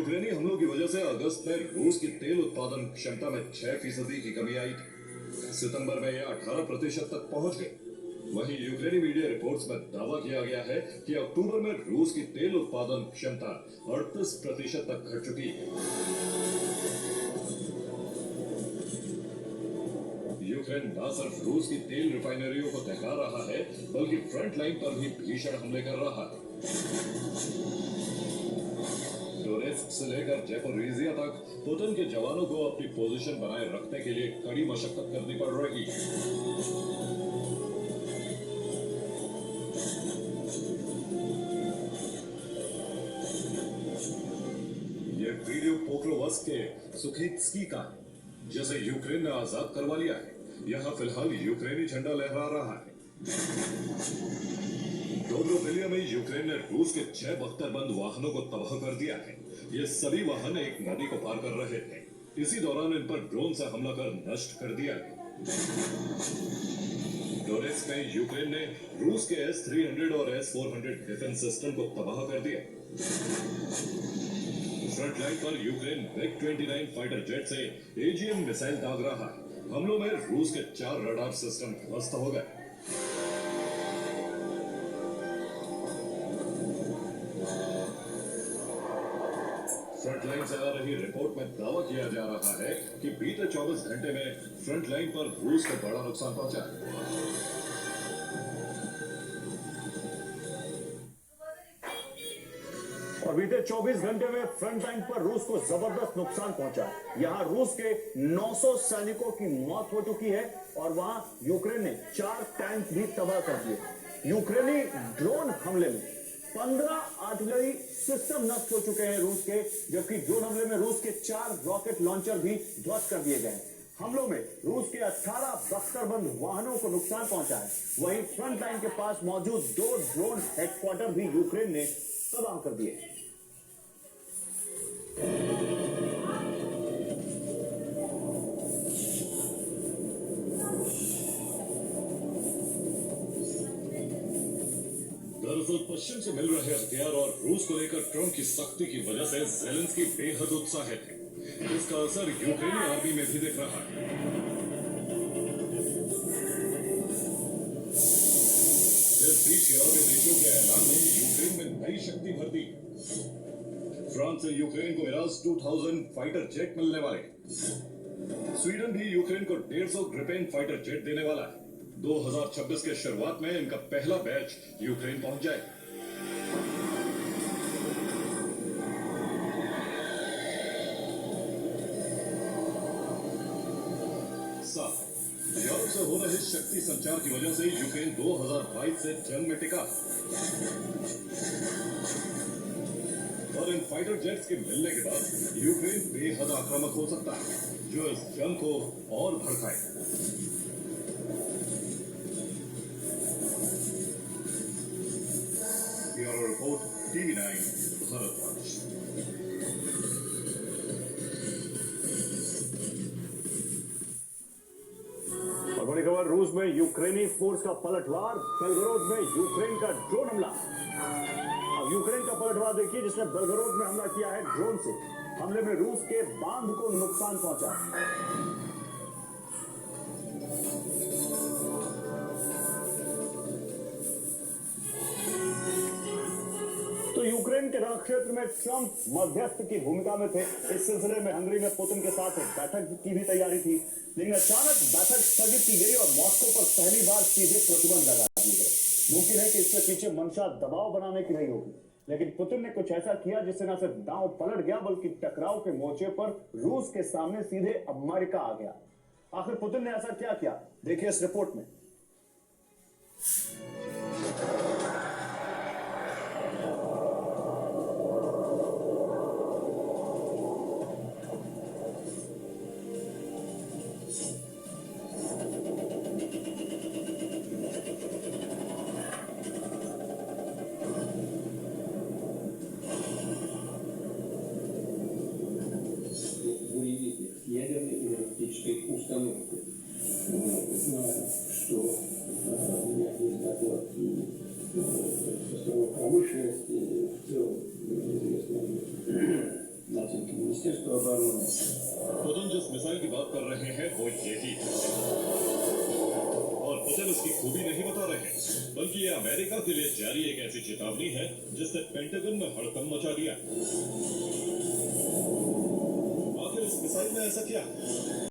यूक्रेनी हमलों की वजह से अगस्त में रूस की तेल उत्पादन क्षमता में 6% की कमी आई थी। सितंबर में यह 18% तक पहुंच गई। वहीं यूक्रेनी मीडिया रिपोर्ट्स में दावा किया गया है कि अक्टूबर में रूस की तेल उत्पादन क्षमता 38% तक घट चुकी है। यूक्रेन न सिर्फ रूस की तेल रिफाइनरियों को दहका रहा है, बल्कि फ्रंट लाइन पर भी भीषण हमले कर रहा है। डोनेत्स्क से लेकर ज़ैपोरिज़िया तक पुतिन के जवानों को अपनी पोजीशन बनाए रखने के लिए कड़ी मशक्कत करनी पड़ रही है। ये वीडियो पोक्रोवस्क के सुखीत्स्की का है, जिसे यूक्रेन ने आजाद करवा लिया है। यहाँ फिलहाल यूक्रेनी झंडा लहरा रहा है। डोब्रोविलिया में यूक्रेन ने रूस के 6 बख्तरबंद वाहनों को तबाह कर दिया है। ये सभी वाहन एक नदी को पार कर रहे थे। इसी दौरान इन पर ड्रोन से हमला कर नष्ट कर दिया गया। डोनेत्स्क में यूक्रेन ने रूस के S-300 और S-400 डिफेंस सिस्टम को तबाह कर दिया। फ्रंट लाइन पर यूक्रेन MiG-29 फाइटर जेट से AGM मिसाइल दाग रहा है। हमलों में रूस के 4 रडार सिस्टम ध्वस्त हो गए। फ्रंट लाइन से आ रही रिपोर्ट में दावा किया जा रहा है कि बीते 24 घंटे में फ्रंट लाइन पर रूस को बड़ा नुकसान पहुंचा है। और बीते 24 घंटे में फ्रंट लाइन पर रूस को जबरदस्त नुकसान पहुंचा है। यहां रूस के 900 सैनिकों की मौत हो चुकी है और वहां यूक्रेन ने 4 टैंक भी तबाह कर दिए। यूक्रेनी ड्रोन हमले में 15 आर्टिलरी सिस्टम नष्ट हो चुके हैं रूस के, जबकि ड्रोन हमले में रूस के 4 रॉकेट लॉन्चर भी ध्वस्त कर दिए गए। हमलों में रूस के 18 बख्तरबंद वाहनों को नुकसान पहुंचा है। वहीं फ्रंट लाइन के पास मौजूद 2 ड्रोन हेडक्वार्टर भी यूक्रेन ने तबाह कर दिए। दरअसल पश्चिम से मिल रहे हथियार और रूस को लेकर ट्रंप की सख्ती की वजह से ज़ेलेंस्की बेहद उत्साहित है। इसका असर यूक्रेनी आर्मी में भी दिख रहा है। इस बीच यूरोपीय देशों के ऐलान ने यूक्रेन में नई शक्ति भर दी। फ्रांस से यूक्रेन को मिराज 2000 फाइटर जेट मिलने वाले। स्वीडन भी यूक्रेन को 150 ग्रिपेन फाइटर जेट देने वाला है। 2026 के शुरुआत में इनका पहला बैच यूक्रेन पहुंच जाए। यूरोप से हो रहे शक्ति संचार की वजह से यूक्रेन 2022 से जंग में टिका और इन फाइटर जेट्स के मिलने के बाद यूक्रेन बेहद आक्रामक हो सकता है, जो इस जंग को और भड़काए। Report TV9 Bharatvarsh. और बड़ी खबर, रूस में यूक्रेनी फोर्स का पलटवार, बेलगोरोद में यूक्रेन का ड्रोन हमला। अब यूक्रेन का पलटवार देखिए, जिसने बेलगोरोद में हमला किया है ड्रोन से। हमले में रूस के बांध को नुकसान पहुंचा। तो यूक्रेन के रण क्षेत्र में ट्रंप मध्यस्थ की भूमिका में थे। इस सिलसिले में हंगरी में पुतिन के साथ एक बैठक की भी तैयारी थी, लेकिन अचानक बैठक स्थगित की गई और मॉस्को पर पहली बार सीधे प्रतिबंध लगा दिए गए। मुमकिन है कि इसके पीछे मंशा दबाव बनाने की नहीं होगी, लेकिन पुतिन ने कुछ ऐसा किया जिससे न सिर्फ दांव पलट गया, बल्कि टकराव के मोर्चे पर रूस के सामने सीधे अमेरिका आ गया। आखिर पुतिन ने ऐसा क्या किया, देखिए इस रिपोर्ट में। установки. Знаю, что у меня есть доклад промышленности, в целом известно обороны. पुतिन जिस मिसाइल की बात कर रहे हैं वो यही है और पुतिन इसकी खूबी नहीं बता रहे बल्कि ये अमेरिका के लिए जारी एक ऐसी चेतावनी है जिसने पेंटागन में हड़कंप मचा दिया। आखिर इस मिसाइल में ऐसा क्या है?